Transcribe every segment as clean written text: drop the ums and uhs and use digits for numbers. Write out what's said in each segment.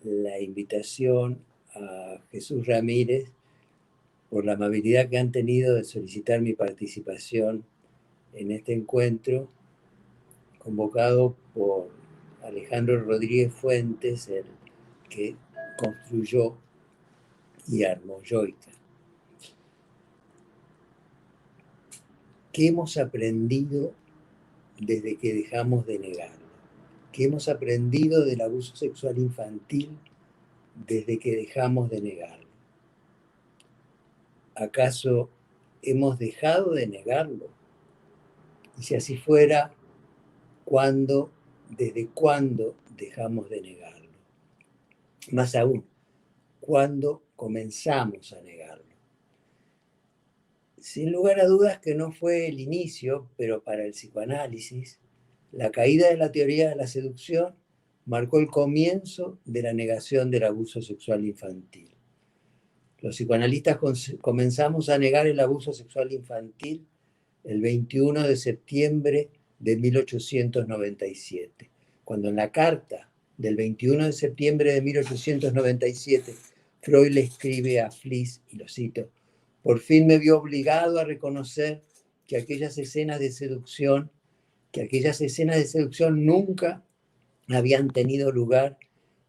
la invitación a Jesús Ramírez por la amabilidad que han tenido de solicitar mi participación en este encuentro convocado por Alejandro Rodríguez Fuentes, el que construyó y armó Yoica. ¿Qué hemos aprendido desde que dejamos de negarlo? ¿Qué hemos aprendido del abuso sexual infantil desde que dejamos de negarlo? ¿Acaso hemos dejado de negarlo? Y si así fuera, ¿desde cuándo dejamos de negarlo? Más aún, ¿cuándo comenzamos a negarlo? Sin lugar a dudas que no fue el inicio, pero para el psicoanálisis, la caída de la teoría de la seducción marcó el comienzo de la negación del abuso sexual infantil. Los psicoanalistas comenzamos a negar el abuso sexual infantil el 21 de septiembre de 1897, cuando en la carta del 21 de septiembre de 1897, Freud le escribe a Fliess, y lo cito: por fin me vio obligado a reconocer que aquellas escenas de seducción nunca habían tenido lugar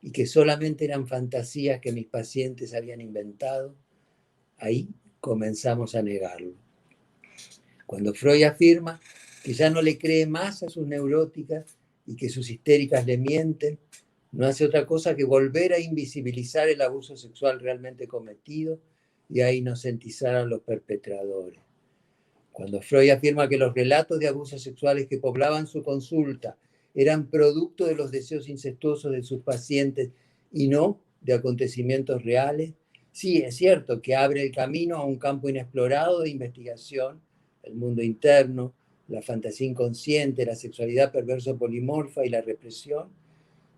y que solamente eran fantasías que mis pacientes habían inventado. Ahí comenzamos a negarlo. Cuando Freud afirma que ya no le cree más a sus neuróticas y que sus histéricas le mienten, no hace otra cosa que volver a invisibilizar el abuso sexual realmente cometido y a inocentizar a los perpetradores. Cuando Freud afirma que los relatos de abusos sexuales que poblaban su consulta eran producto de los deseos incestuosos de sus pacientes y no de acontecimientos reales, sí, es cierto que abre el camino a un campo inexplorado de investigación, el mundo interno, la fantasía inconsciente, la sexualidad perverso polimorfa y la represión,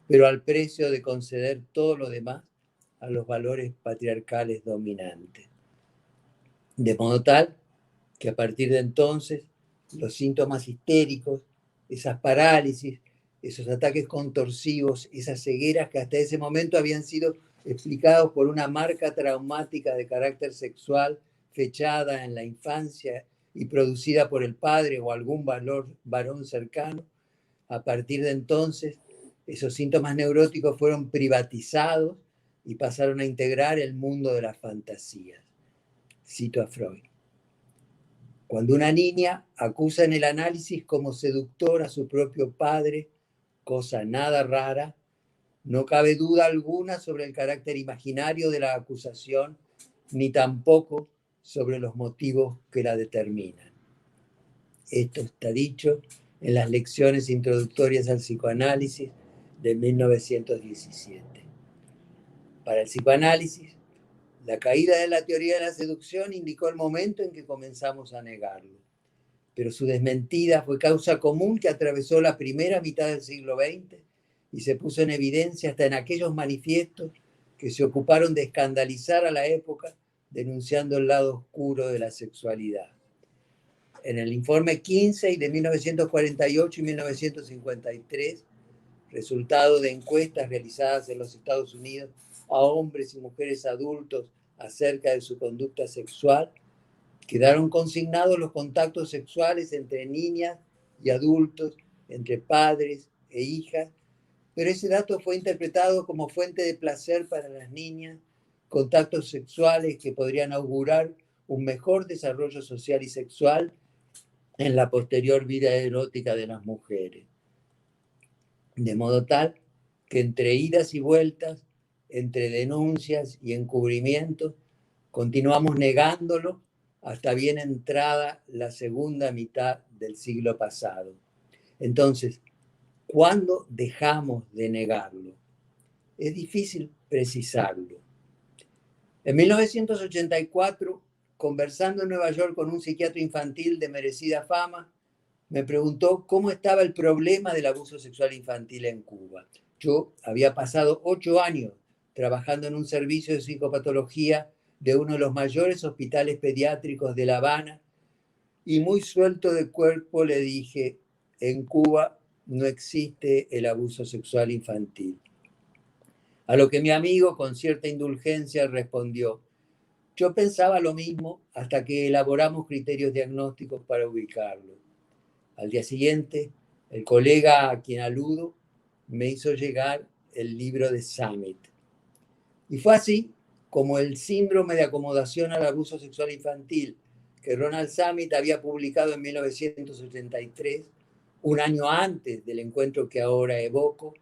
pero al precio de conceder todo lo demás a los valores patriarcales dominantes. De modo tal que a partir de entonces los síntomas histéricos, esas parálisis, esos ataques contorsivos, esas cegueras que hasta ese momento habían sido explicados por una marca traumática de carácter sexual fechada en la infancia y producida por el padre o algún varón cercano, a partir de entonces esos síntomas neuróticos fueron privatizados y pasaron a integrar el mundo de las fantasías. Cito a Freud. Cuando una niña acusa en el análisis como seductor a su propio padre, cosa nada rara, no cabe duda alguna sobre el carácter imaginario de la acusación, ni tampoco sobre los motivos que la determinan. Esto está dicho en las lecciones introductorias al psicoanálisis de 1917. Para el psicoanálisis, la caída de la teoría de la seducción indicó el momento en que comenzamos a negarlo. Pero su desmentida fue causa común que atravesó la primera mitad del siglo XX y se puso en evidencia hasta en aquellos manifiestos que se ocuparon de escandalizar a la época, denunciando el lado oscuro de la sexualidad. En el informe Kinsey de 1948 y 1953, resultado de encuestas realizadas en los Estados Unidos a hombres y mujeres adultos acerca de su conducta sexual, quedaron consignados los contactos sexuales entre niñas y adultos, entre padres e hijas, pero ese dato fue interpretado como fuente de placer para las niñas, contactos sexuales que podrían augurar un mejor desarrollo social y sexual en la posterior vida erótica de las mujeres. De modo tal que entre idas y vueltas, entre denuncias y encubrimientos, continuamos negándolo hasta bien entrada la segunda mitad del siglo pasado. Entonces, ¿cuándo dejamos de negarlo? Es difícil precisarlo. En 1984, conversando en Nueva York con un psiquiatra infantil de merecida fama, me preguntó cómo estaba el problema del abuso sexual infantil en Cuba. Yo había pasado 8 años trabajando en un servicio de psicopatología de uno de los mayores hospitales pediátricos de La Habana y muy suelto de cuerpo le dije: en Cuba no existe el abuso sexual infantil. A lo que mi amigo, con cierta indulgencia, respondió: yo pensaba lo mismo hasta que elaboramos criterios diagnósticos para ubicarlo. Al día siguiente, el colega a quien aludo me hizo llegar el libro de Samit. Y fue así como el síndrome de acomodación al abuso sexual infantil, que Ronald Samit había publicado en 1983, un año antes del encuentro que ahora evoco,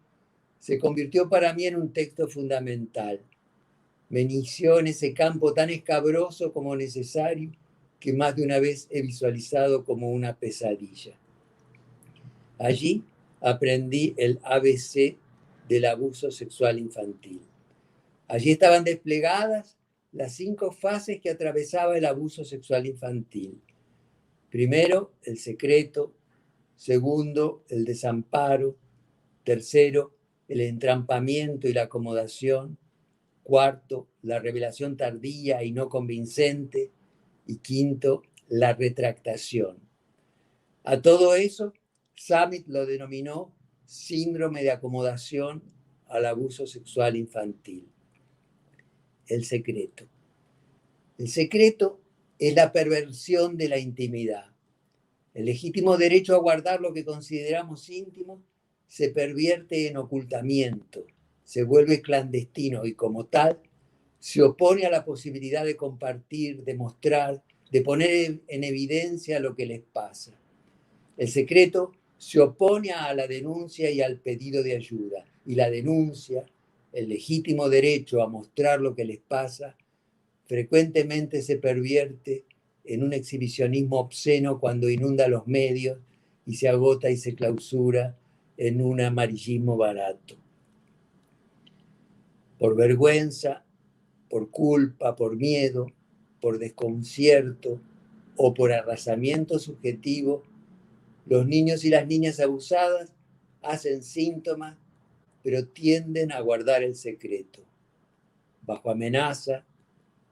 se convirtió para mí en un texto fundamental. Me inició en ese campo tan escabroso como necesario, que más de una vez he visualizado como una pesadilla. Allí aprendí el ABC del abuso sexual infantil. Allí estaban desplegadas las 5 fases que atravesaba el abuso sexual infantil. Primero, el secreto. Segundo, el desamparo. Tercero, el entrampamiento y la acomodación. Cuarto, la revelación tardía y no convincente. Y quinto, la retractación. A todo eso, Samit lo denominó síndrome de acomodación al abuso sexual infantil. El secreto. El secreto es la perversión de la intimidad. El legítimo derecho a guardar lo que consideramos íntimo se pervierte en ocultamiento, se vuelve clandestino y como tal se opone a la posibilidad de compartir, de mostrar, de poner en evidencia lo que les pasa. El secreto se opone a la denuncia y al pedido de ayuda, y la denuncia, el legítimo derecho a mostrar lo que les pasa, frecuentemente se pervierte en un exhibicionismo obsceno cuando inunda los medios y se agota y se clausura en un amarillismo barato. Por vergüenza, por culpa, por miedo, por desconcierto o por arrasamiento subjetivo, los niños y las niñas abusadas hacen síntomas, pero tienden a guardar el secreto. Bajo amenaza,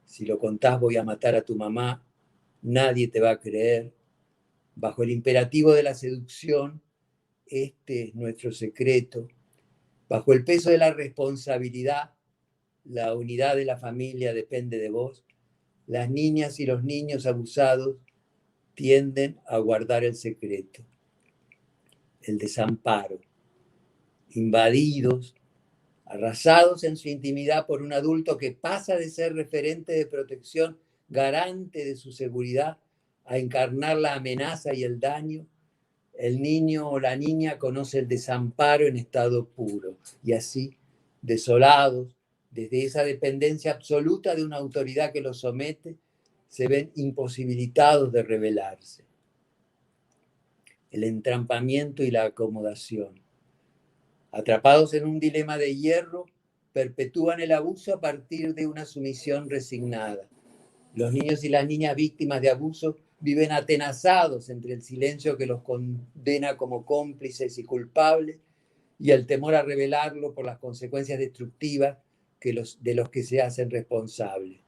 si lo contás voy a matar a tu mamá, nadie te va a creer. Bajo el imperativo de la seducción, este es nuestro secreto. Bajo el peso de la responsabilidad, la unidad de la familia depende de vos. Las niñas y los niños abusados tienden a guardar el secreto. El desamparo. Invadidos, arrasados en su intimidad por un adulto que pasa de ser referente de protección, garante de su seguridad, a encarnar la amenaza y el daño, el niño o la niña conoce el desamparo en estado puro. Y así, desolados, desde esa dependencia absoluta de una autoridad que los somete, se ven imposibilitados de rebelarse. El entrampamiento y la acomodación. Atrapados en un dilema de hierro, perpetúan el abuso a partir de una sumisión resignada. Los niños y las niñas víctimas de abuso viven atenazados entre el silencio que los condena como cómplices y culpables y el temor a revelarlo por las consecuencias destructivas de los que se hacen responsables.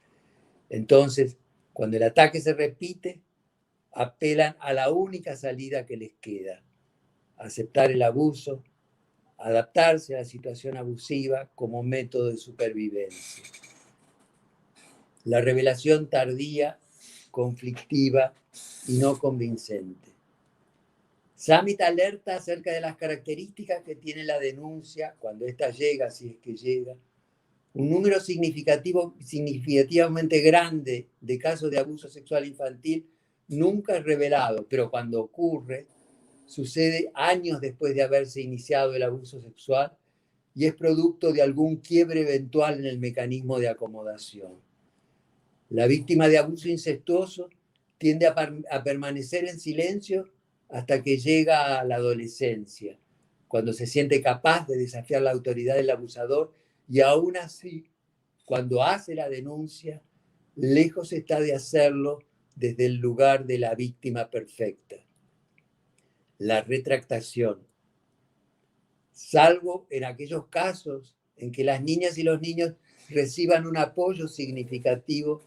Entonces, cuando el ataque se repite, apelan a la única salida que les queda: aceptar el abuso, adaptarse a la situación abusiva como método de supervivencia. La revelación tardía, conflictiva y no convincente. Samit alerta acerca de las características que tiene la denuncia cuando ésta llega, si es que llega. Un número significativamente grande de casos de abuso sexual infantil nunca es revelado, pero cuando ocurre, sucede años después de haberse iniciado el abuso sexual y es producto de algún quiebre eventual en el mecanismo de acomodación. La víctima de abuso incestuoso tiende a permanecer en silencio hasta que llega a la adolescencia, cuando se siente capaz de desafiar la autoridad del abusador y aún así, cuando hace la denuncia, lejos está de hacerlo desde el lugar de la víctima perfecta. La retractación. Salvo en aquellos casos en que las niñas y los niños reciban un apoyo significativo,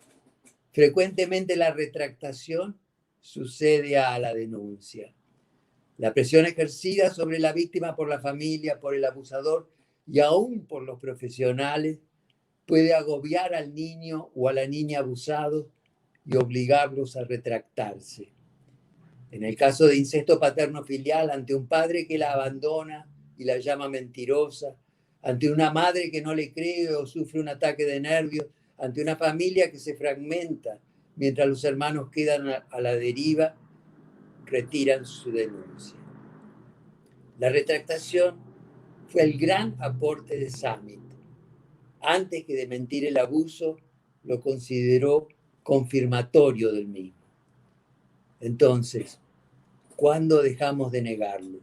frecuentemente la retractación sucede a la denuncia. La presión ejercida sobre la víctima por la familia, por el abusador, y aún por los profesionales, puede agobiar al niño o a la niña abusados y obligarlos a retractarse. En el caso de incesto paterno-filial, ante un padre que la abandona y la llama mentirosa, ante una madre que no le cree o sufre un ataque de nervios, ante una familia que se fragmenta mientras los hermanos quedan a la deriva, retiran su denuncia. La retractación fue el gran aporte de Samit. Antes que de mentir el abuso, lo consideró confirmatorio del mismo. Entonces, ¿cuándo dejamos de negarlo?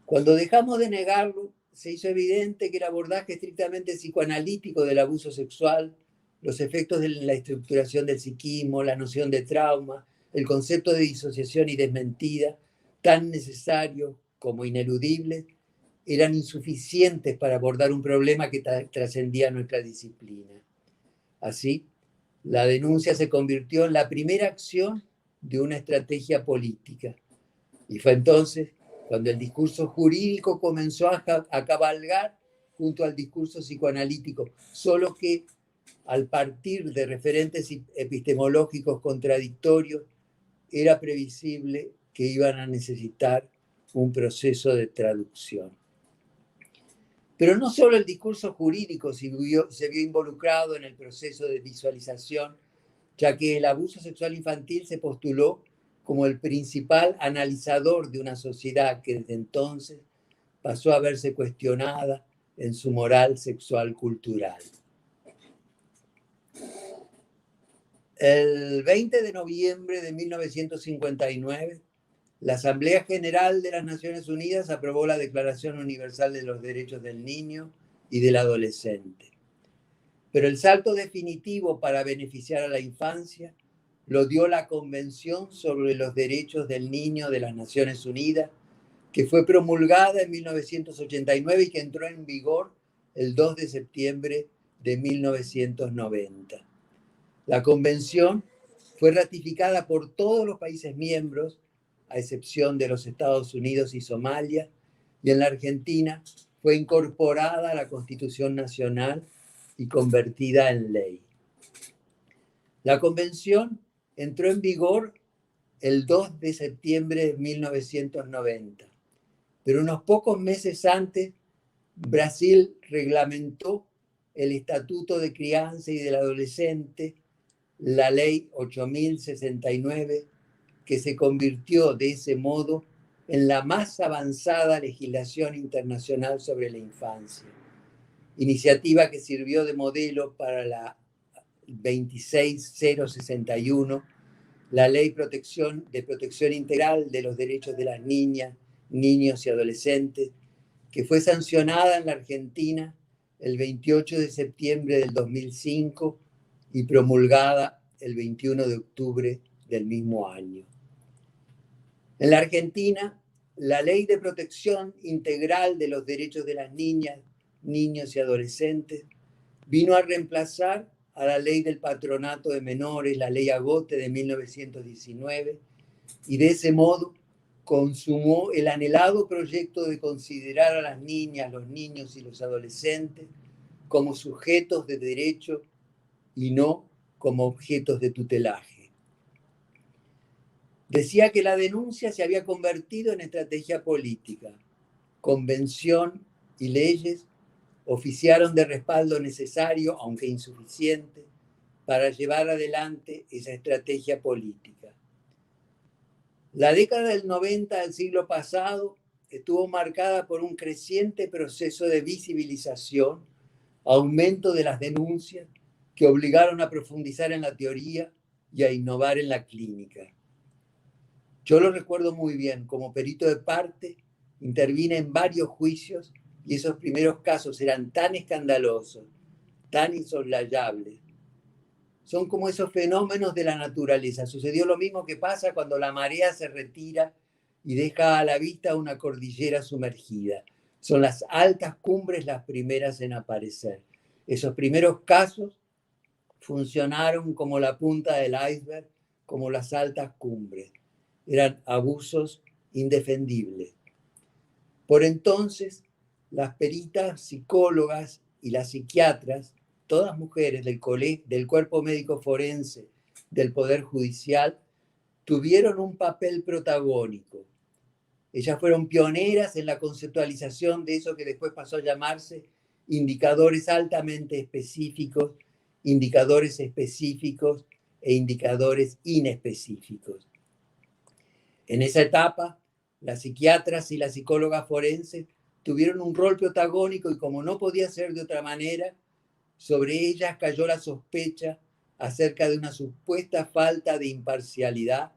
Cuando dejamos de negarlo, se hizo evidente que el abordaje estrictamente psicoanalítico del abuso sexual, los efectos de la estructuración del psiquismo, la noción de trauma, el concepto de disociación y desmentida, tan necesarios como ineludibles, eran insuficientes para abordar un problema que trascendía nuestra disciplina. Así, la denuncia se convirtió en la primera acción de una estrategia política. Y fue entonces cuando el discurso jurídico comenzó a cabalgar junto al discurso psicoanalítico, solo que al partir de referentes epistemológicos contradictorios, era previsible que iban a necesitar un proceso de traducción. Pero no solo el discurso jurídico se vio involucrado en el proceso de visualización, ya que el abuso sexual infantil se postuló como el principal analizador de una sociedad que desde entonces pasó a verse cuestionada en su moral sexual cultural. El 20 de noviembre de 1959, la Asamblea General de las Naciones Unidas aprobó la Declaración Universal de los Derechos del Niño y del Adolescente. Pero el salto definitivo para beneficiar a la infancia lo dio la Convención sobre los Derechos del Niño de las Naciones Unidas, que fue promulgada en 1989 y que entró en vigor el 2 de septiembre de 1990. La Convención fue ratificada por todos los países miembros, a excepción de los Estados Unidos y Somalia, y en la Argentina fue incorporada a la Constitución Nacional y convertida en ley. La Convención entró en vigor el 2 de septiembre de 1990, pero unos pocos meses antes, Brasil reglamentó el Estatuto de Crianza y del Adolescente, la Ley 8069, que se convirtió de ese modo en la más avanzada legislación internacional sobre la infancia, iniciativa que sirvió de modelo para la 26061, la Ley de Protección Integral de los Derechos de las Niñas, Niños y Adolescentes, que fue sancionada en la Argentina el 28 de septiembre del 2005 y promulgada el 21 de octubre del mismo año. En la Argentina, la Ley de Protección Integral de los Derechos de las Niñas, Niños y Adolescentes vino a reemplazar a la Ley del Patronato de Menores, la Ley Agote de 1919, y de ese modo consumó el anhelado proyecto de considerar a las niñas, los niños y los adolescentes como sujetos de derecho y no como objetos de tutelaje. Decía que la denuncia se había convertido en estrategia política. Convención y leyes oficiaron de respaldo necesario, aunque insuficiente, para llevar adelante esa estrategia política. La década del 90 del siglo pasado estuvo marcada por un creciente proceso de visibilización, aumento de las denuncias que obligaron a profundizar en la teoría y a innovar en la clínica. Yo lo recuerdo muy bien, como perito de parte, intervine en varios juicios y esos primeros casos eran tan escandalosos, tan insoslayables. Son como esos fenómenos de la naturaleza. Sucedió lo mismo que pasa cuando la marea se retira y deja a la vista una cordillera sumergida. Son las altas cumbres las primeras en aparecer. Esos primeros casos funcionaron como la punta del iceberg, como las altas cumbres. Eran abusos indefendibles. Por entonces, las peritas, psicólogas y las psiquiatras, todas mujeres del cuerpo médico forense, del Poder Judicial, tuvieron un papel protagónico. Ellas fueron pioneras en la conceptualización de eso que después pasó a llamarse indicadores altamente específicos, indicadores específicos e indicadores inespecíficos. En esa etapa, las psiquiatras y las psicólogas forenses tuvieron un rol protagónico y, como no podía ser de otra manera, sobre ellas cayó la sospecha acerca de una supuesta falta de imparcialidad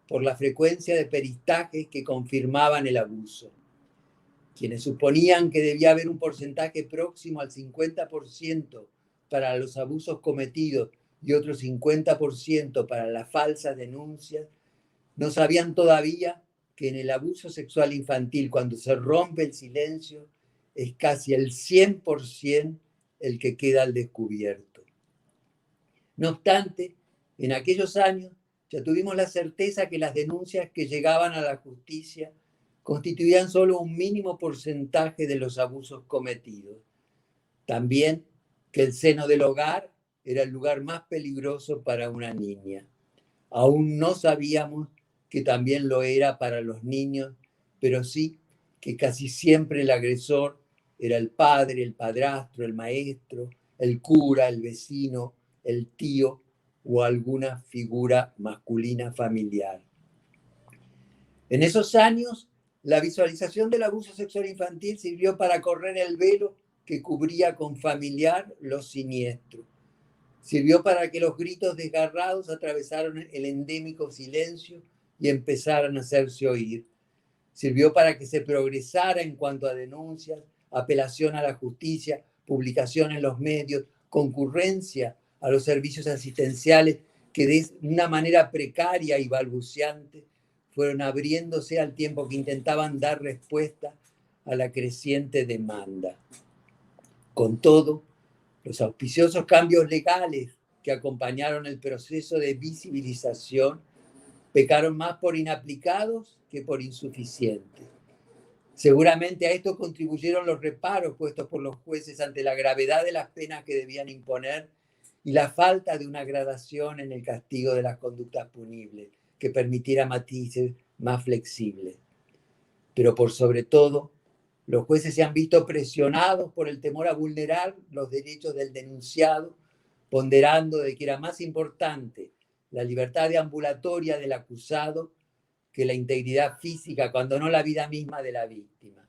por la frecuencia de peristajes que confirmaban el abuso. Quienes suponían que debía haber un porcentaje próximo al 50% para los abusos cometidos y otro 50% para las falsas denuncias, no sabían todavía que en el abuso sexual infantil, cuando se rompe el silencio, es casi el 100% el que queda al descubierto. No obstante, en aquellos años ya tuvimos la certeza que las denuncias que llegaban a la justicia constituían solo un mínimo porcentaje de los abusos cometidos. También que el seno del hogar era el lugar más peligroso para una niña. Aún no sabíamos que también lo era para los niños, pero sí que casi siempre el agresor era el padre, el padrastro, el maestro, el cura, el vecino, el tío o alguna figura masculina familiar. En esos años, la visualización del abuso sexual infantil sirvió para correr el velo que cubría con familiar lo siniestro. Sirvió para que los gritos desgarrados atravesaran el endémico silencio y empezaran a hacerse oír. Sirvió para que se progresara en cuanto a denuncias, apelación a la justicia, publicación en los medios, concurrencia a los servicios asistenciales que de una manera precaria y balbuceante fueron abriéndose al tiempo que intentaban dar respuesta a la creciente demanda. Con todo, los auspiciosos cambios legales que acompañaron el proceso de visibilización pecaron más por inaplicados que por insuficientes. Seguramente a esto contribuyeron los reparos puestos por los jueces ante la gravedad de las penas que debían imponer y la falta de una gradación en el castigo de las conductas punibles que permitiera matices más flexibles. Pero por sobre todo, los jueces se han visto presionados por el temor a vulnerar los derechos del denunciado, ponderando de que era más importante la libertad deambulatoria del acusado que la integridad física, cuando no la vida misma de la víctima.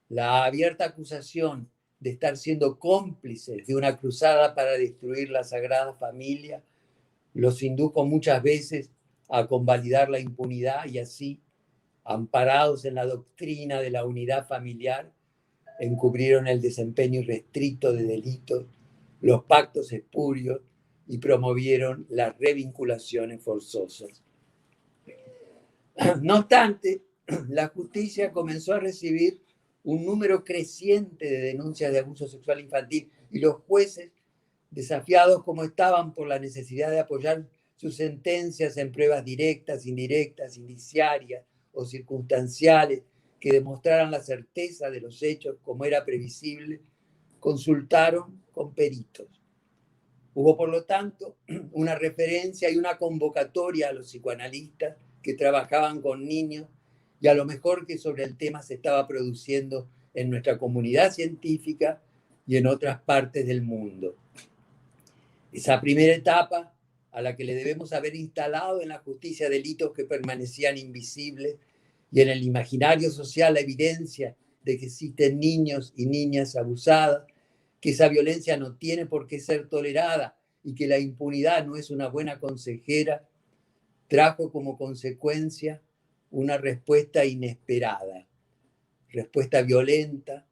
La abierta acusación de estar siendo cómplices de una cruzada para destruir la Sagrada Familia los indujo muchas veces a convalidar la impunidad y así, amparados en la doctrina de la unidad familiar, encubrieron el desempeño irrestricto de delitos, los pactos espurios y promovieron las revinculaciones forzosas. No obstante, la justicia comenzó a recibir un número creciente de denuncias de abuso sexual infantil y los jueces, desafiados como estaban por la necesidad de apoyar sus sentencias en pruebas directas, indirectas, indiciarias o circunstanciales que demostraran la certeza de los hechos como era previsible, consultaron con peritos. Hubo, por lo tanto, una referencia y una convocatoria a los psicoanalistas que trabajaban con niños y a lo mejor que sobre el tema se estaba produciendo en nuestra comunidad científica y en otras partes del mundo. Esa primera etapa, a la que le debemos haber instalado en la justicia delitos que permanecían invisibles y en el imaginario social la evidencia de que existen niños y niñas abusadas, que esa violencia no tiene por qué ser tolerada y que la impunidad no es una buena consejera, trajo como consecuencia una respuesta inesperada, respuesta violenta,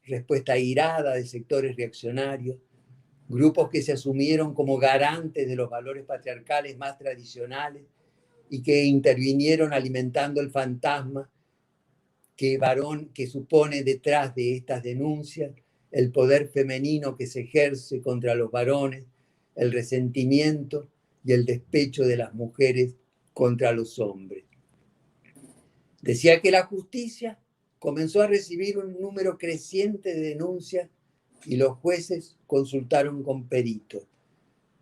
respuesta irada de sectores reaccionarios, grupos que se asumieron como garantes de los valores patriarcales más tradicionales y que intervinieron alimentando el fantasma que supone detrás de estas denuncias el poder femenino que se ejerce contra los varones, el resentimiento y el despecho de las mujeres contra los hombres. Decía que la justicia comenzó a recibir un número creciente de denuncias y los jueces consultaron con peritos.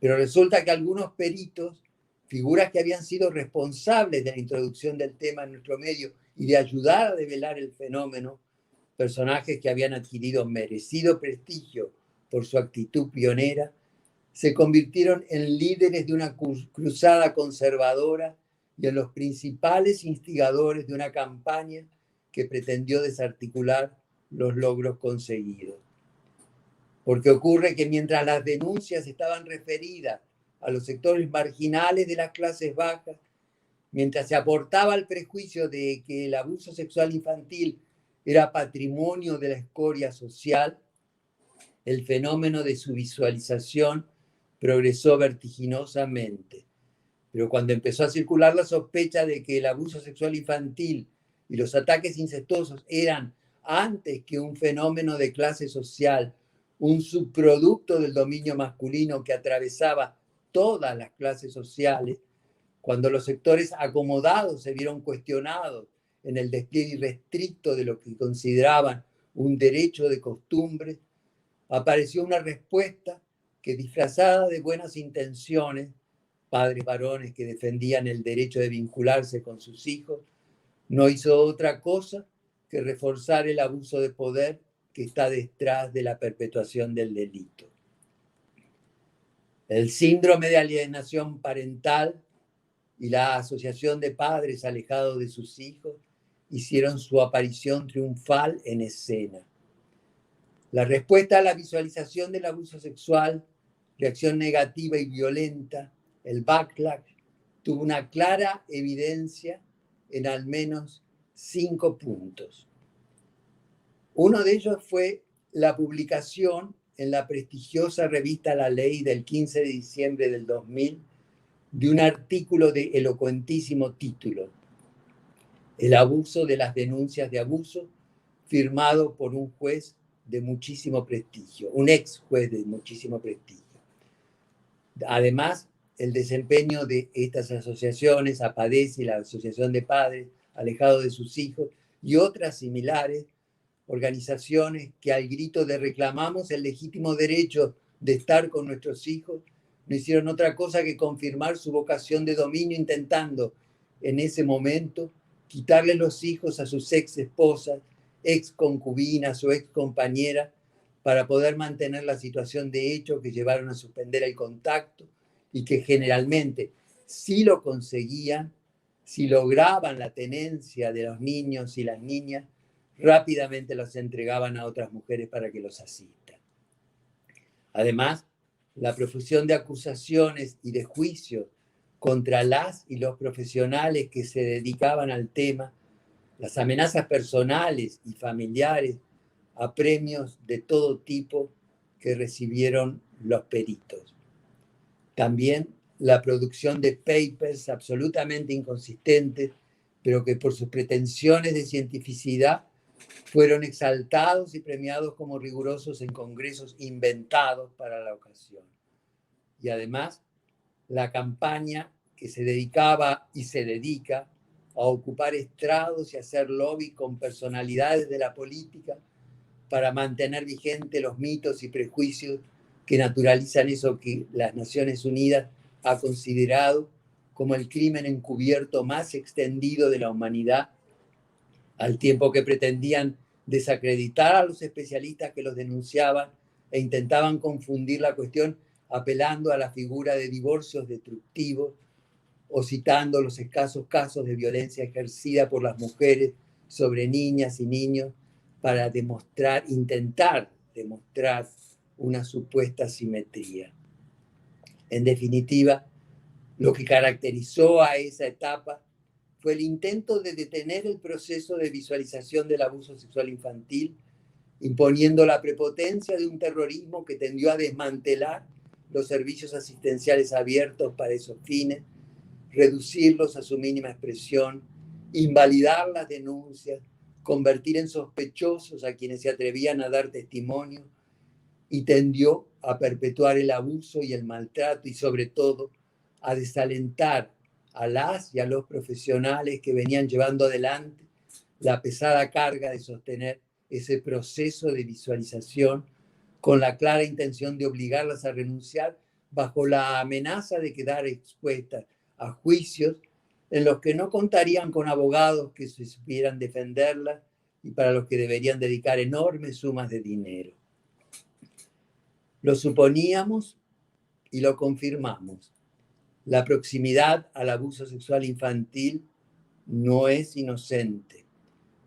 Pero resulta que algunos peritos, figuras que habían sido responsables de la introducción del tema en nuestro medio y de ayudar a develar el fenómeno, personajes que habían adquirido merecido prestigio por su actitud pionera, se convirtieron en líderes de una cruzada conservadora y en los principales instigadores de una campaña que pretendió desarticular los logros conseguidos. Porque ocurre que mientras las denuncias estaban referidas a los sectores marginales de las clases bajas, mientras se aportaba el prejuicio de que el abuso sexual infantil era patrimonio de la escoria social, el fenómeno de su visualización progresó vertiginosamente. Pero cuando empezó a circular la sospecha de que el abuso sexual infantil y los ataques incestuosos eran, antes que un fenómeno de clase social, un subproducto del dominio masculino que atravesaba todas las clases sociales, cuando los sectores acomodados se vieron cuestionados en el despliegue irrestricto de lo que consideraban un derecho de costumbre, apareció una respuesta que, disfrazada de buenas intenciones, padres varones que defendían el derecho de vincularse con sus hijos, no hizo otra cosa que reforzar el abuso de poder que está detrás de la perpetuación del delito. El síndrome de alienación parental y la asociación de padres alejados de sus hijos hicieron su aparición triunfal en escena. La respuesta a la visualización del abuso sexual, reacción negativa y violenta, el backlash, tuvo una clara evidencia en al menos 5 puntos. Uno de ellos fue la publicación en la prestigiosa revista La Ley del 15 de diciembre del 2000 de un artículo de elocuentísimo título, El abuso de las denuncias de abuso, firmado por un juez de muchísimo prestigio, un ex juez de muchísimo prestigio. Además, el desempeño de estas asociaciones, APADES y la Asociación de Padres Alejados de sus Hijos y otras similares, organizaciones que al grito de reclamamos el legítimo derecho de estar con nuestros hijos, no hicieron otra cosa que confirmar su vocación de dominio, intentando en ese momento quitarle los hijos a sus ex esposas, ex concubinas o ex compañeras, para poder mantener la situación de hecho que llevaron a suspender el contacto y que generalmente, si lo conseguían, si lograban la tenencia de los niños y las niñas, rápidamente los entregaban a otras mujeres para que los asistan. Además, la profusión de acusaciones y de juicios contra las y los profesionales que se dedicaban al tema, las amenazas personales y familiares a premios de todo tipo que recibieron los peritos. También la producción de papers absolutamente inconsistentes, pero que por sus pretensiones de cientificidad fueron exaltados y premiados como rigurosos en congresos inventados para la ocasión. Y además, la campaña que se dedicaba y se dedica a ocupar estrados y hacer lobby con personalidades de la política para mantener vigentes los mitos y prejuicios que naturalizan eso que las Naciones Unidas ha considerado como el crimen encubierto más extendido de la humanidad, al tiempo que pretendían desacreditar a los especialistas que los denunciaban e intentaban confundir la cuestión apelando a la figura de divorcios destructivos o citando los escasos casos de violencia ejercida por las mujeres sobre niñas y niños para intentar demostrar una supuesta simetría. En definitiva, lo que caracterizó a esa etapa fue el intento de detener el proceso de visualización del abuso sexual infantil, imponiendo la prepotencia de un terrorismo que tendió a desmantelar los servicios asistenciales abiertos para esos fines, reducirlos a su mínima expresión, invalidar las denuncias, convertir en sospechosos a quienes se atrevían a dar testimonio, y tendió a perpetuar el abuso y el maltrato y sobre todo a desalentar a las y a los profesionales que venían llevando adelante la pesada carga de sostener ese proceso de visualización con la clara intención de obligarlas a renunciar bajo la amenaza de quedar expuestas a juicios en los que no contarían con abogados que se supieran defenderlas y para los que deberían dedicar enormes sumas de dinero. Lo suponíamos y lo confirmamos. La proximidad al abuso sexual infantil no es inocente.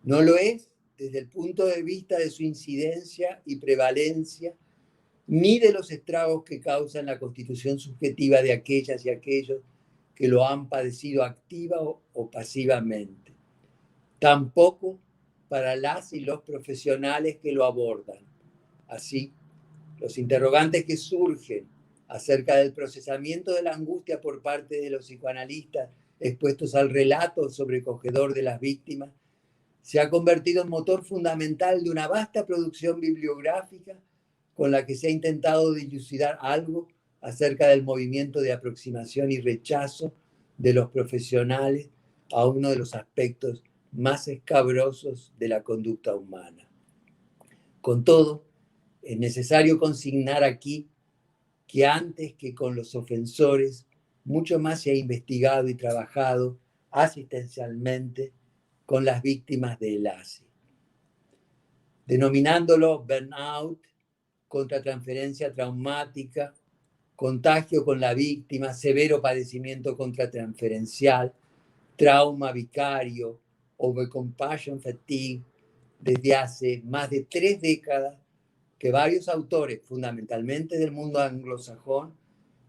No lo es desde el punto de vista de su incidencia y prevalencia, ni de los estragos que causan la constitución subjetiva de aquellas y aquellos que lo han padecido activa o pasivamente. Tampoco para las y los profesionales que lo abordan. Así, los interrogantes que surgen acerca del procesamiento de la angustia por parte de los psicoanalistas expuestos al relato sobrecogedor de las víctimas se ha convertido en motor fundamental de una vasta producción bibliográfica con la que se ha intentado dilucidar algo acerca del movimiento de aproximación y rechazo de los profesionales a uno de los aspectos más escabrosos de la conducta humana. Con todo, es necesario consignar aquí que antes que con los ofensores, mucho más se ha investigado y trabajado asistencialmente con las víctimas del ASI, denominándolo burnout, contratransferencia traumática, contagio con la víctima, severo padecimiento contratransferencial, trauma vicario, overcompassion fatigue, desde hace más de 3 décadas que varios autores, fundamentalmente del mundo anglosajón,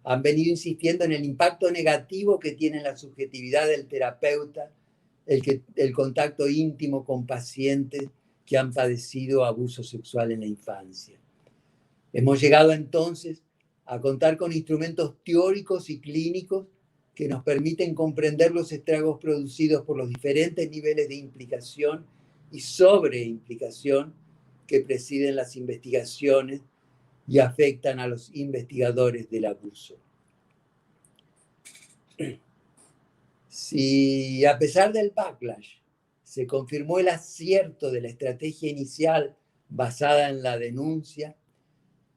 han venido insistiendo en el impacto negativo que tiene en la subjetividad del terapeuta el contacto íntimo con pacientes que han padecido abuso sexual en la infancia. Hemos llegado entonces a contar con instrumentos teóricos y clínicos que nos permiten comprender los estragos producidos por los diferentes niveles de implicación y sobreimplicación que presiden las investigaciones y afectan a los investigadores del abuso. Si a pesar del backlash se confirmó el acierto de la estrategia inicial basada en la denuncia,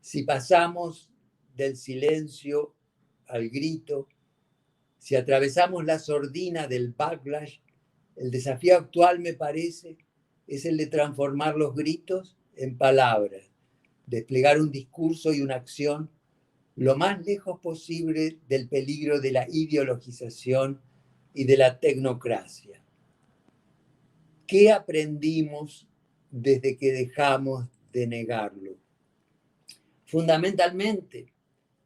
si pasamos del silencio al grito, si atravesamos la sordina del backlash, el desafío actual, me parece, es el de transformar los gritos en palabras, desplegar un discurso y una acción lo más lejos posible del peligro de la ideologización y de la tecnocracia. ¿Qué aprendimos desde que dejamos de negarlo? Fundamentalmente,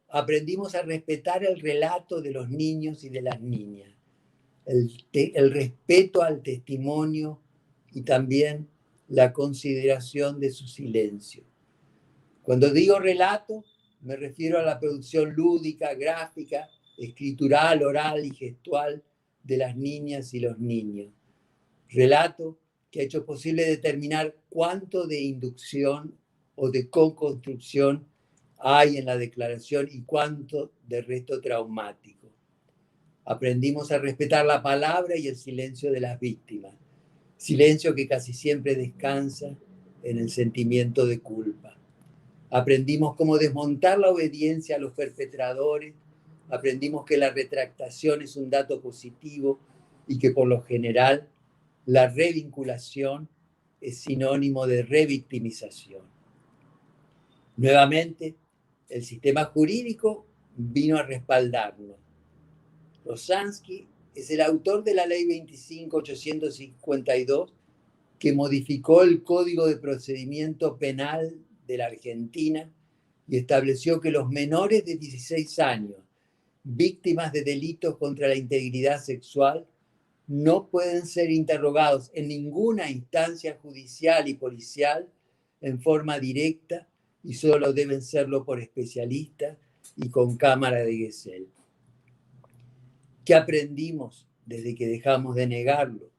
aprendimos a respetar el relato de los niños y de las niñas, el respeto al testimonio y también la consideración de su silencio. Cuando digo relato, me refiero a la producción lúdica, gráfica, escritural, oral y gestual de las niñas y los niños. Relato que ha hecho posible determinar cuánto de inducción o de co-construcción hay en la declaración y cuánto de resto traumático. Aprendimos a respetar la palabra y el silencio de las víctimas, silencio que casi siempre descansa en el sentimiento de culpa. Aprendimos cómo desmontar la obediencia a los perpetradores, aprendimos que la retractación es un dato positivo y que por lo general la revinculación es sinónimo de revictimización. Nuevamente, el sistema jurídico vino a respaldarnos. Rosansky es el autor de la Ley 25.852 que modificó el Código de Procedimiento Penal de la Argentina y estableció que los menores de 16 años, víctimas de delitos contra la integridad sexual, no pueden ser interrogados en ninguna instancia judicial y policial en forma directa y solo deben serlo por especialistas y con cámara de Gesell. ¿Qué aprendimos desde que dejamos de negarlo?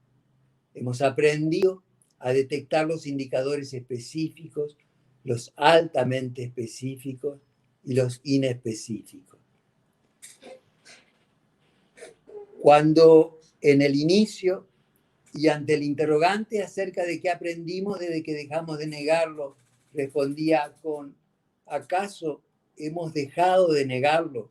Hemos aprendido a detectar los indicadores específicos, los altamente específicos y los inespecíficos. Cuando en el inicio Y ante el interrogante acerca de qué aprendimos desde que dejamos de negarlo, respondía con: ¿acaso hemos dejado de negarlo?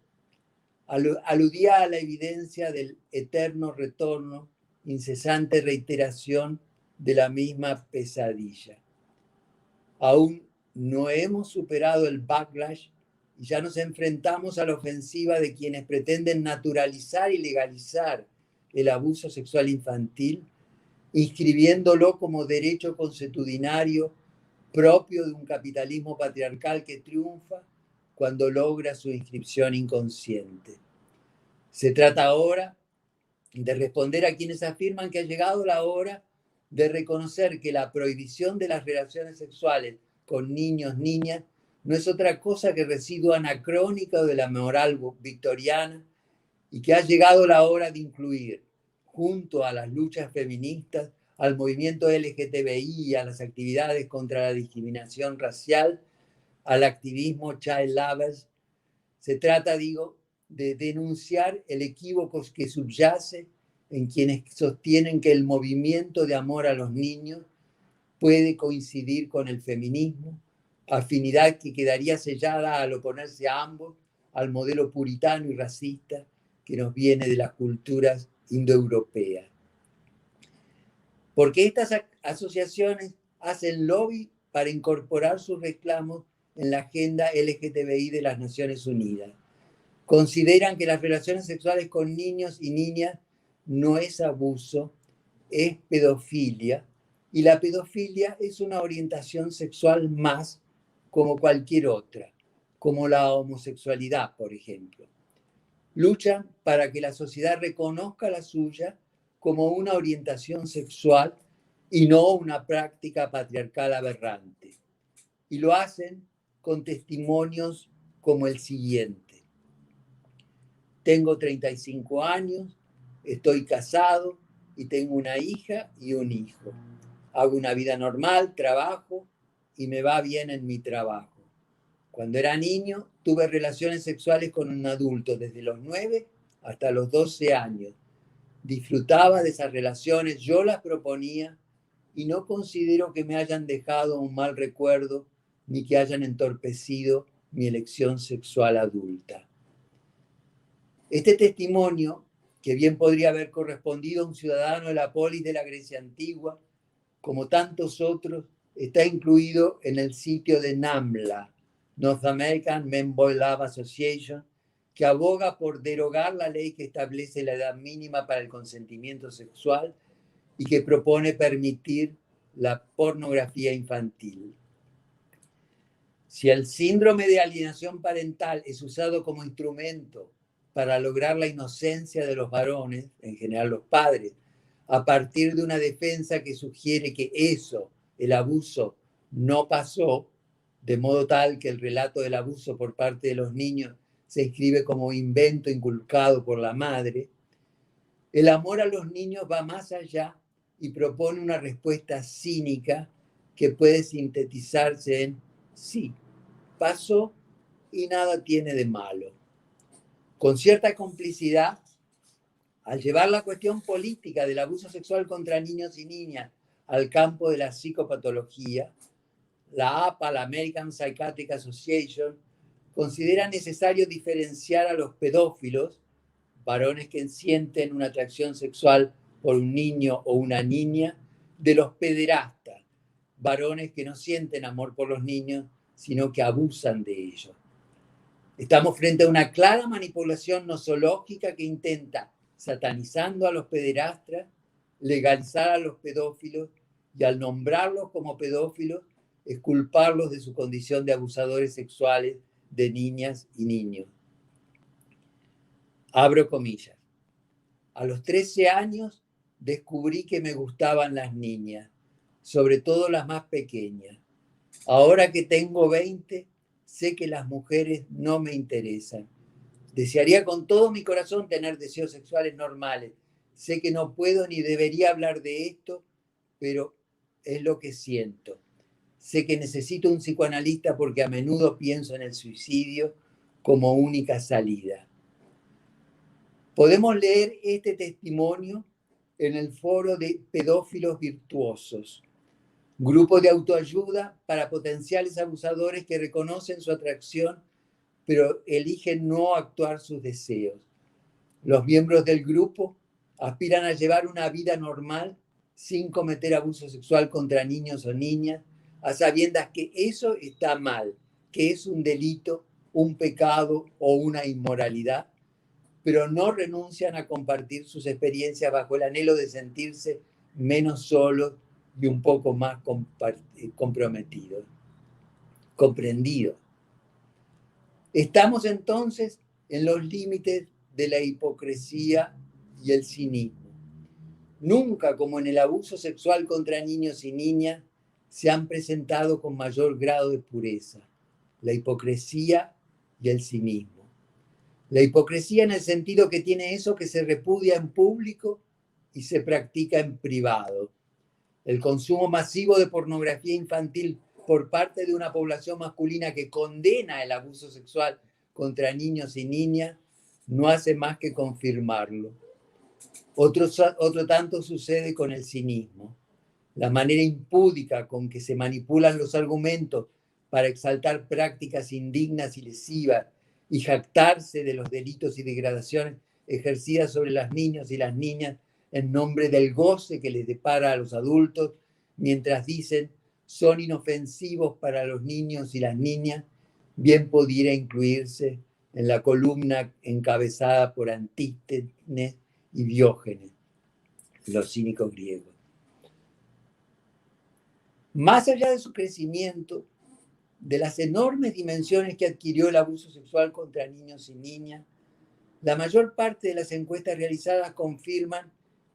Aludía a la evidencia del eterno retorno, incesante reiteración de la misma pesadilla. Aún no hemos superado el backlash y ya nos enfrentamos a la ofensiva de quienes pretenden naturalizar y legalizar el abuso sexual infantil, inscribiéndolo como derecho consuetudinario propio de un capitalismo patriarcal que triunfa cuando logra su inscripción inconsciente. Se trata ahora de responder a quienes afirman que ha llegado la hora de reconocer que la prohibición de las relaciones sexuales con niños, niñas, no es otra cosa que residuo anacrónico de la moral victoriana y que ha llegado la hora de incluir, junto a las luchas feministas, al movimiento LGTBI, a las actividades contra la discriminación racial, al activismo Child Lovers. Se trata, digo, de denunciar el equívoco que subyace en quienes sostienen que el movimiento de amor a los niños puede coincidir con el feminismo, afinidad que quedaría sellada al oponerse a ambos, al modelo puritano y racista que nos viene de las culturas indoeuropeas. Porque estas asociaciones hacen lobby para incorporar sus reclamos en la agenda LGTBI de las Naciones Unidas. Consideran que las relaciones sexuales con niños y niñas no es abuso, es pedofilia, y la pedofilia es una orientación sexual más como cualquier otra, como la homosexualidad, por ejemplo. Luchan para que la sociedad reconozca la suya como una orientación sexual y no una práctica patriarcal aberrante. Y lo hacen con testimonios como el siguiente: tengo 35 años, estoy casado y tengo una hija y un hijo. Hago una vida normal, trabajo y me va bien en mi trabajo. Cuando era niño, tuve relaciones sexuales con un adulto desde los 9 hasta los 12 años. Disfrutaba de esas relaciones, yo las proponía y no considero que me hayan dejado un mal recuerdo ni que hayan entorpecido mi elección sexual adulta. Este testimonio, que bien podría haber correspondido a un ciudadano de la polis de la Grecia antigua, como tantos otros, está incluido en el sitio de NAMLA, North American Men Boy Love Association, que aboga por derogar la ley que establece la edad mínima para el consentimiento sexual y que propone permitir la pornografía infantil. Si el síndrome de alienación parental es usado como instrumento para lograr la inocencia de los varones, en general los padres, a partir de una defensa que sugiere que eso, el abuso, no pasó, de modo tal que el relato del abuso por parte de los niños se inscribe como invento inculcado por la madre, el amor a los niños va más allá y propone una respuesta cínica que puede sintetizarse en: sí, pasó y nada tiene de malo. Con cierta complicidad, al llevar la cuestión política del abuso sexual contra niños y niñas al campo de la psicopatología, la APA, la American Psychiatric Association, considera necesario diferenciar a los pedófilos, varones que sienten una atracción sexual por un niño o una niña, de los pederastas, varones que no sienten amor por los niños, sino que abusan de ellos. Estamos frente a una clara manipulación nosológica que intenta, satanizando a los pederastas, legalizar a los pedófilos y al nombrarlos como pedófilos, exculparlos de su condición de abusadores sexuales de niñas y niños. Abro comillas. A los 13 años descubrí que me gustaban las niñas, sobre todo las más pequeñas. Ahora que tengo 20, sé que las mujeres no me interesan. Desearía con todo mi corazón tener deseos sexuales normales. Sé que no puedo ni debería hablar de esto, pero es lo que siento. Sé que necesito un psicoanalista porque a menudo pienso en el suicidio como única salida. Podemos leer este testimonio en el foro de pedófilos virtuosos, grupo de autoayuda para potenciales abusadores que reconocen su atracción, pero eligen no actuar sus deseos. Los miembros del grupo aspiran a llevar una vida normal sin cometer abuso sexual contra niños o niñas, a sabiendas que eso está mal, que es un delito, un pecado o una inmoralidad, pero no renuncian a compartir sus experiencias bajo el anhelo de sentirse menos solos y un poco más comprometidos, comprendidos. Estamos entonces en los límites de la hipocresía y el cinismo. Nunca, como en el abuso sexual contra niños y niñas, se han presentado con mayor grado de pureza la hipocresía y el cinismo. La hipocresía en el sentido que tiene eso que se repudia en público y se practica en privado. El consumo masivo de pornografía infantil por parte de una población masculina que condena el abuso sexual contra niños y niñas no hace más que confirmarlo. Otro tanto sucede con el cinismo. La manera impúdica con que se manipulan los argumentos para exaltar prácticas indignas y lesivas y jactarse de los delitos y degradaciones ejercidas sobre los niños y las niñas en nombre del goce que les depara a los adultos, mientras dicen son inofensivos para los niños y las niñas, bien pudiera incluirse en la columna encabezada por Antístenes y Diógenes, los cínicos griegos. Más allá de su crecimiento, de las enormes dimensiones que adquirió el abuso sexual contra niños y niñas, la mayor parte de las encuestas realizadas confirman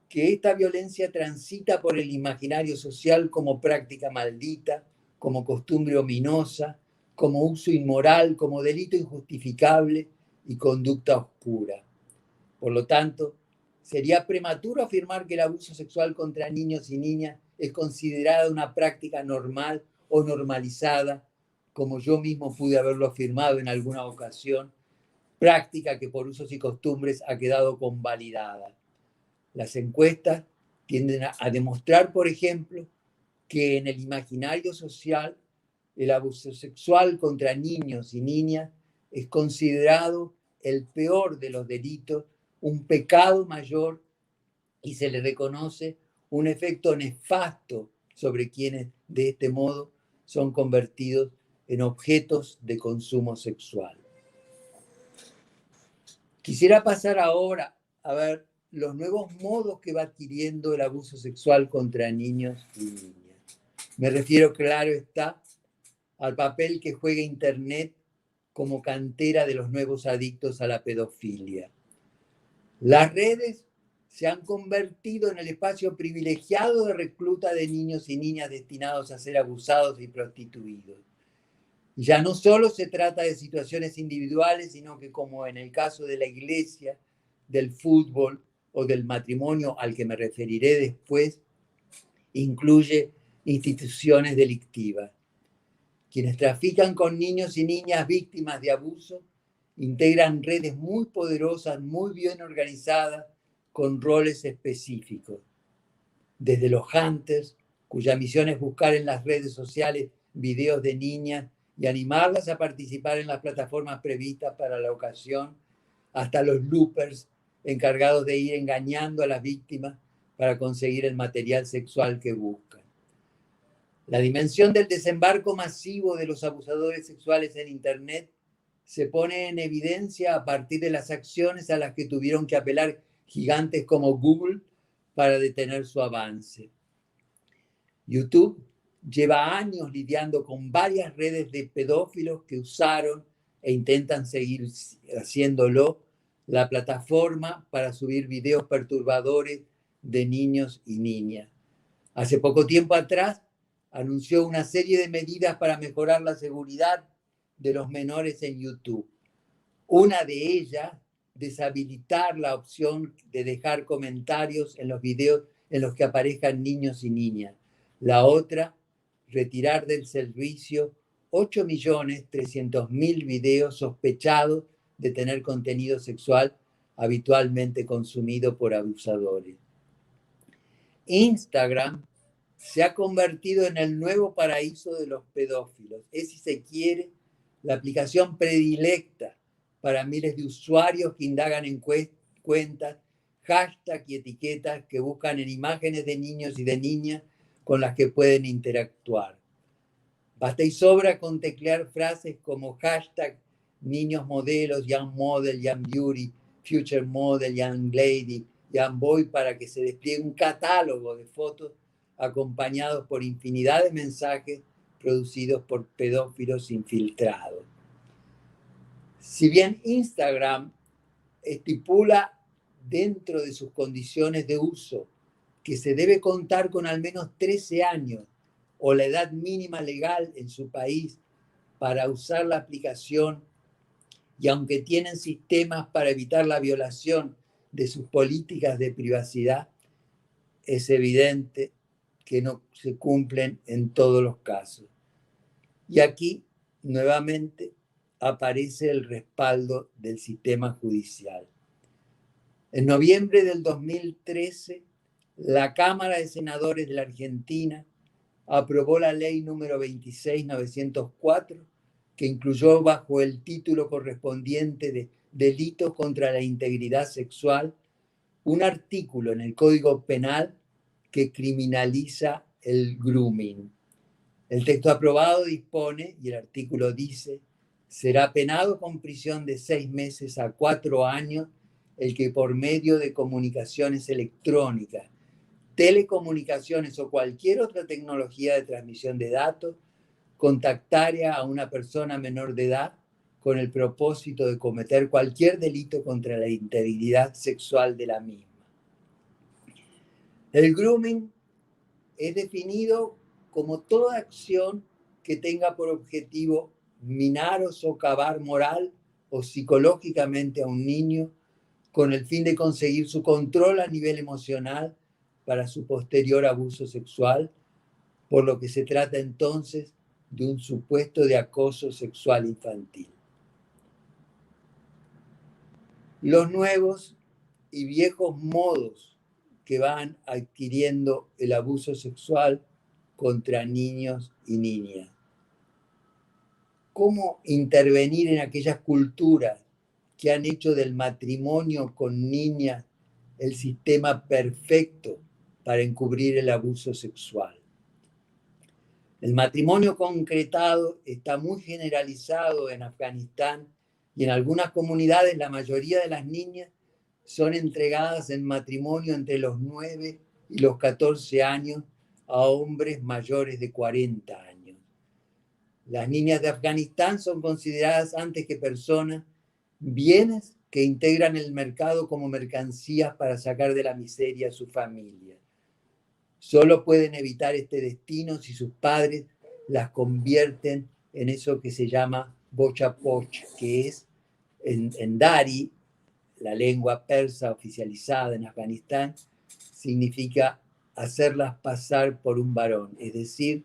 que esta violencia transita por el imaginario social como práctica maldita, como costumbre ominosa, como uso inmoral, como delito injustificable y conducta oscura. Por lo tanto, sería prematuro afirmar que el abuso sexual contra niños y niñas es considerada una práctica normal o normalizada, como yo mismo pude haberlo afirmado en alguna ocasión, práctica que por usos y costumbres ha quedado convalidada. Las encuestas tienden a demostrar, por ejemplo, que en el imaginario social el abuso sexual contra niños y niñas es considerado el peor de los delitos, un pecado mayor, y se le reconoce un efecto nefasto sobre quienes de este modo son convertidos en objetos de consumo sexual. Quisiera pasar ahora a ver los nuevos modos que va adquiriendo el abuso sexual contra niños y niñas. Me refiero, claro está, al papel que juega Internet como cantera de los nuevos adictos a la pedofilia. Las redes se han convertido en el espacio privilegiado de recluta de niños y niñas destinados a ser abusados y prostituidos. Ya no solo se trata de situaciones individuales, sino que, como en el caso de la iglesia, del fútbol o del matrimonio al que me referiré después, incluye instituciones delictivas. Quienes trafican con niños y niñas víctimas de abuso integran redes muy poderosas, muy bien organizadas, con roles específicos. Desde los hunters, cuya misión es buscar en las redes sociales videos de niñas y animarlas a participar en las plataformas previstas para la ocasión, hasta los loopers, encargados de ir engañando a las víctimas para conseguir el material sexual que buscan. La dimensión del desembarco masivo de los abusadores sexuales en Internet se pone en evidencia a partir de las acciones a las que tuvieron que apelar gigantes como Google para detener su avance. YouTube lleva años lidiando con varias redes de pedófilos que usaron e intentan seguir haciéndolo la plataforma para subir videos perturbadores de niños y niñas. Hace poco tiempo atrás anunció una serie de medidas para mejorar la seguridad de los menores en YouTube. Una de ellas, deshabilitar la opción de dejar comentarios en los videos en los que aparezcan niños y niñas. La otra, retirar del servicio 8.300.000 videos sospechados de tener contenido sexual habitualmente consumido por abusadores. Instagram se ha convertido en el nuevo paraíso de los pedófilos. Es, si se quiere, la aplicación predilecta para miles de usuarios que indagan en cuentas, hashtags y etiquetas que buscan en imágenes de niños y de niñas con las que pueden interactuar. Basta y sobra con teclear frases como hashtag niños modelos, young model, young beauty, future model, young lady, young boy, para que se despliegue un catálogo de fotos acompañados por infinidad de mensajes producidos por pedófilos infiltrados. Si bien Instagram estipula dentro de sus condiciones de uso que se debe contar con al menos 13 años o la edad mínima legal en su país para usar la aplicación, y aunque tienen sistemas para evitar la violación de sus políticas de privacidad, es evidente que no se cumplen en todos los casos. Y aquí, nuevamente, aparece el respaldo del sistema judicial. En noviembre del 2013, la Cámara de Senadores de la Argentina aprobó la ley número 26.904, que incluyó bajo el título correspondiente de Delitos contra la Integridad Sexual un artículo en el Código Penal que criminaliza el grooming. El texto aprobado dispone, y el artículo dice, será penado con prisión de 6 meses a 4 años el que por medio de comunicaciones electrónicas, telecomunicaciones o cualquier otra tecnología de transmisión de datos contactare a una persona menor de edad con el propósito de cometer cualquier delito contra la integridad sexual de la misma. El grooming es definido como toda acción que tenga por objetivo minar o socavar moral o psicológicamente a un niño con el fin de conseguir su control a nivel emocional para su posterior abuso sexual, por lo que se trata entonces de un supuesto de acoso sexual infantil. Los nuevos y viejos modos que van adquiriendo el abuso sexual contra niños y niñas. ¿Cómo intervenir en aquellas culturas que han hecho del matrimonio con niñas el sistema perfecto para encubrir el abuso sexual? El matrimonio concretado está muy generalizado en Afganistán y en algunas comunidades la mayoría de las niñas son entregadas en matrimonio entre los 9 y los 14 años a hombres mayores de 40 años. Las niñas de Afganistán son consideradas antes que personas, bienes que integran el mercado como mercancías para sacar de la miseria a su familia. Solo pueden evitar este destino si sus padres las convierten en eso que se llama bochapoch, que es en Dari, la lengua persa oficializada en Afganistán, significa hacerlas pasar por un varón, es decir,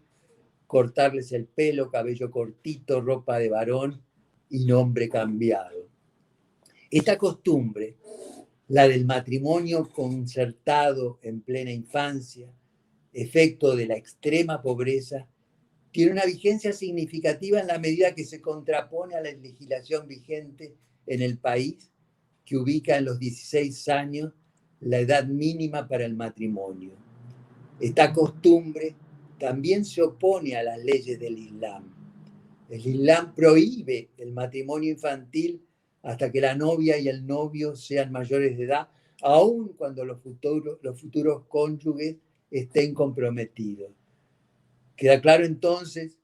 cortarles el pelo, cabello cortito, ropa de varón y nombre cambiado. Esta costumbre, la del matrimonio concertado en plena infancia, efecto de la extrema pobreza, tiene una vigencia significativa en la medida que se contrapone a la legislación vigente en el país, que ubica en los 16 años la edad mínima para el matrimonio. Esta costumbre también se opone a las leyes del Islam. El Islam prohíbe el matrimonio infantil hasta que la novia y el novio sean mayores de edad, aun cuando los futuros cónyuges estén comprometidos. Queda claro entonces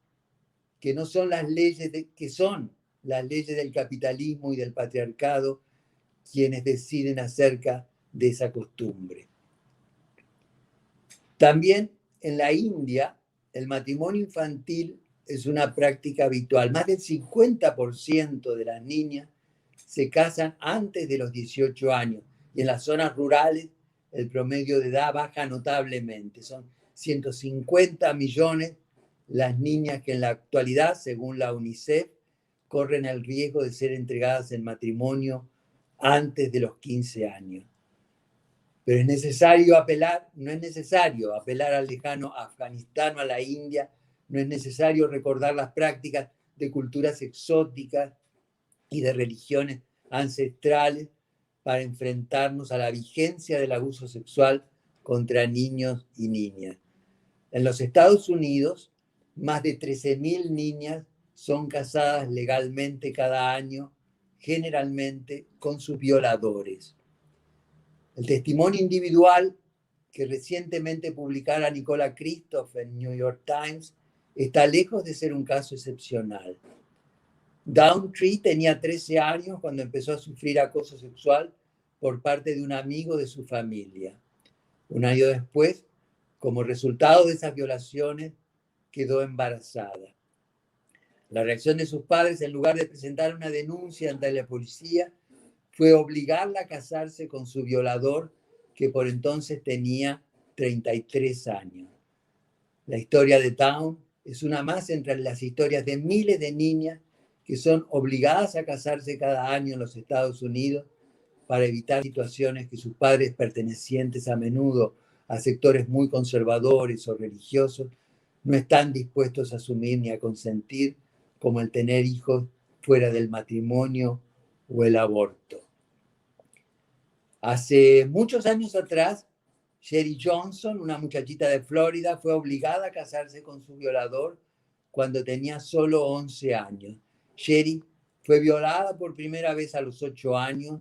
que no son las leyes que son las leyes del capitalismo y del patriarcado quienes deciden acerca de esa costumbre. También en la India, el matrimonio infantil es una práctica habitual. Más del 50% de las niñas se casan antes de los 18 años y en las zonas rurales el promedio de edad baja notablemente. Son 150 millones las niñas que en la actualidad, según la UNICEF, corren el riesgo de ser entregadas en matrimonio antes de los 15 años. Pero es necesario apelar, no es necesario apelar al lejano Afganistán o a la India, no es necesario recordar las prácticas de culturas exóticas y de religiones ancestrales para enfrentarnos a la vigencia del abuso sexual contra niños y niñas. En los Estados Unidos, más de 13.000 niñas son casadas legalmente cada año, generalmente con sus violadores. El testimonio individual que recientemente publicara Nicola Kristof en New York Times está lejos de ser un caso excepcional. Downtree tenía 13 años cuando empezó a sufrir acoso sexual por parte de un amigo de su familia. Un año después, como resultado de esas violaciones, quedó embarazada. La reacción de sus padres, en lugar de presentar una denuncia ante la policía, fue obligarla a casarse con su violador, que por entonces tenía 33 años. La historia de Dawn es una más entre las historias de miles de niñas que son obligadas a casarse cada año en los Estados Unidos para evitar situaciones que sus padres, pertenecientes a menudo a sectores muy conservadores o religiosos, no están dispuestos a asumir ni a consentir, como el tener hijos fuera del matrimonio o el aborto. Hace muchos años atrás, Sherry Johnson, una muchachita de Florida, fue obligada a casarse con su violador cuando tenía solo 11 años. Sherry fue violada por primera vez a los 8 años,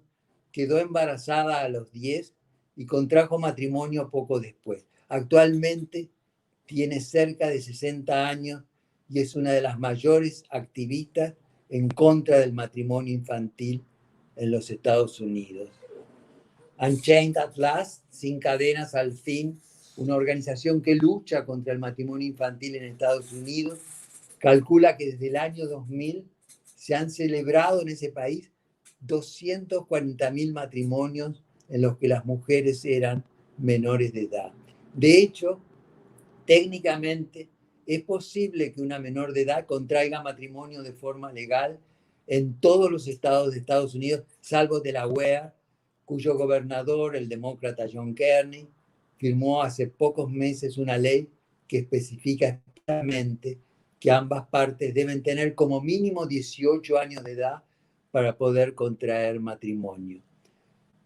quedó embarazada a los 10 y contrajo matrimonio poco después. Actualmente tiene cerca de 60 años y es una de las mayores activistas en contra del matrimonio infantil en los Estados Unidos. Unchained at Last, Sin Cadenas al Fin, una organización que lucha contra el matrimonio infantil en Estados Unidos, calcula que desde el año 2000 se han celebrado en ese país 240.000 matrimonios en los que las mujeres eran menores de edad. De hecho, técnicamente es posible que una menor de edad contraiga matrimonio de forma legal en todos los estados de Estados Unidos, salvo Delaware, cuyo gobernador, el demócrata John Kearney, firmó hace pocos meses una ley que especifica expresamente que ambas partes deben tener como mínimo 18 años de edad para poder contraer matrimonio.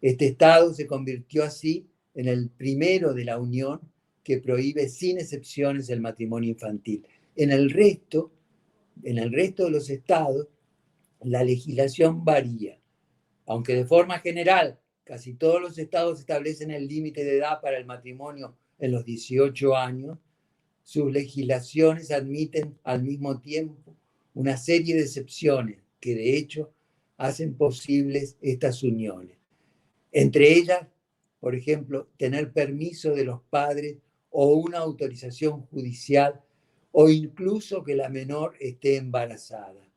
Este estado se convirtió así en el primero de la Unión que prohíbe sin excepciones el matrimonio infantil. En el resto de los estados, la legislación varía. Aunque de forma general casi todos los estados establecen el límite de edad para el matrimonio en los 18 años, sus legislaciones admiten al mismo tiempo una serie de excepciones que de hecho hacen posibles estas uniones. Entre ellas, por ejemplo, tener permiso de los padres o una autorización judicial o incluso que la menor esté embarazada.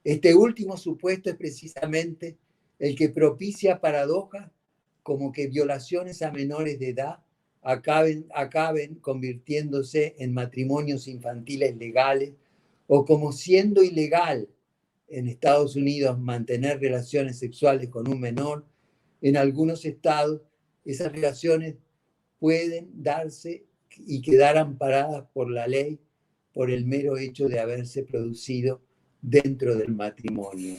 Este último supuesto es precisamente el que propicia paradojas como que violaciones a menores de edad acaben convirtiéndose en matrimonios infantiles legales o como siendo ilegal en Estados Unidos mantener relaciones sexuales con un menor. En algunos estados esas relaciones pueden darse y quedar amparadas por la ley por el mero hecho de haberse producido dentro del matrimonio.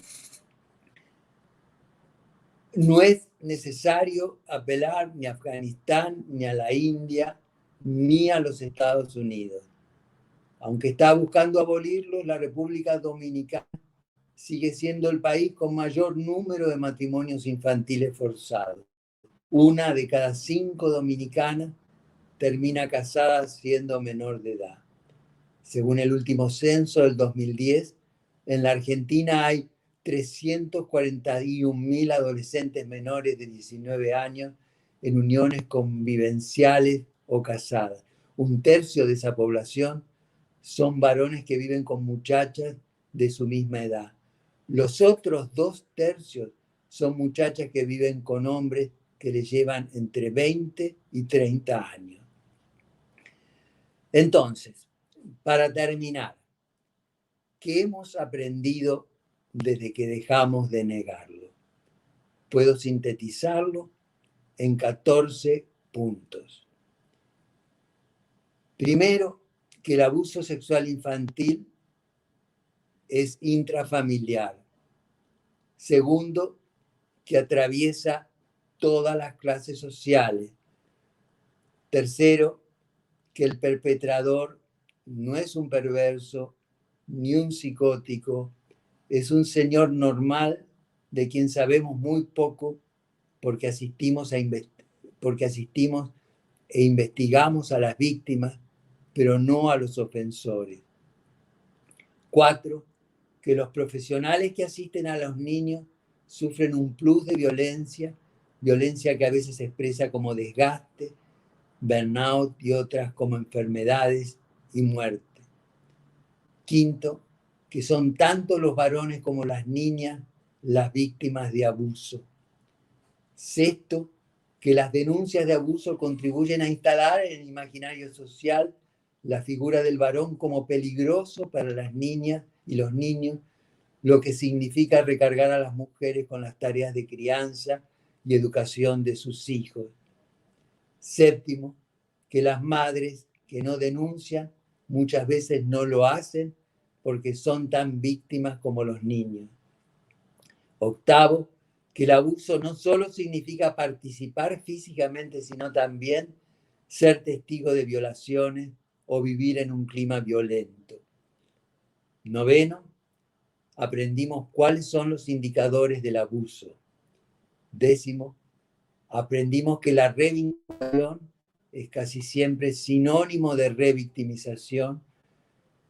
No es necesario apelar ni a Afganistán, ni a la India, ni a los Estados Unidos. Aunque está buscando abolirlo, la República Dominicana sigue siendo el país con mayor número de matrimonios infantiles forzados. 1 de cada 5 dominicanas termina casada siendo menor de edad. Según el último censo del 2010, en la Argentina hay 341.000 adolescentes menores de 19 años en uniones convivenciales o casadas. 1/3 de esa población son varones que viven con muchachas de su misma edad. Los otros 2/3 son muchachas que viven con hombres que les llevan entre 20 y 30 años. Entonces, para terminar, ¿qué hemos aprendido desde que dejamos de negarlo? Puedo sintetizarlo en 14 puntos. Primero, que el abuso sexual infantil es intrafamiliar. Segundo, que atraviesa todas las clases sociales. Tercero, que el perpetrador no es un perverso ni un psicótico, es un señor normal de quien sabemos muy poco porque asistimos e investigamos a las víctimas, pero no a los ofensores. 4, que los profesionales que asisten a los niños sufren un plus de violencia que a veces se expresa como desgaste, burnout y otras como enfermedades y muerte. 5, que son tanto los varones como las niñas las víctimas de abuso. 6, que las denuncias de abuso contribuyen a instalar en el imaginario social la figura del varón como peligroso para las niñas y los niños, lo que significa recargar a las mujeres con las tareas de crianza y educación de sus hijos. 7, que las madres que no denuncian muchas veces no lo hacen porque son tan víctimas como los niños. 8, que el abuso no solo significa participar físicamente, sino también ser testigo de violaciones o vivir en un clima violento. 9, aprendimos cuáles son los indicadores del abuso. 10, aprendimos que la revinculación es casi siempre sinónimo de revictimización,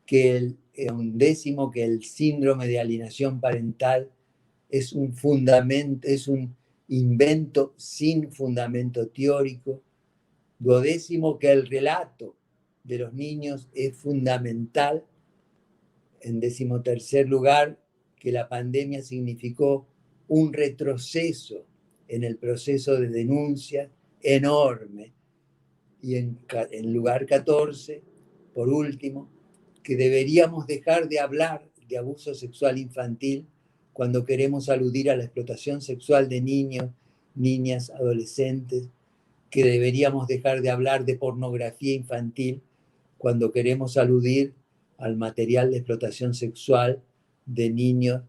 que 11, que el síndrome de alienación parental es un invento sin fundamento teórico. 12, que el relato de los niños es fundamental. En 13 lugar, que la pandemia significó un retroceso en el proceso de denuncia enorme. Y en lugar 14, por último, que deberíamos dejar de hablar de abuso sexual infantil cuando queremos aludir a la explotación sexual de niños, niñas, adolescentes, que deberíamos dejar de hablar de pornografía infantil cuando queremos aludir al material de explotación sexual de niños,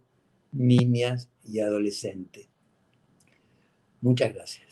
niñas y adolescentes. Muchas gracias.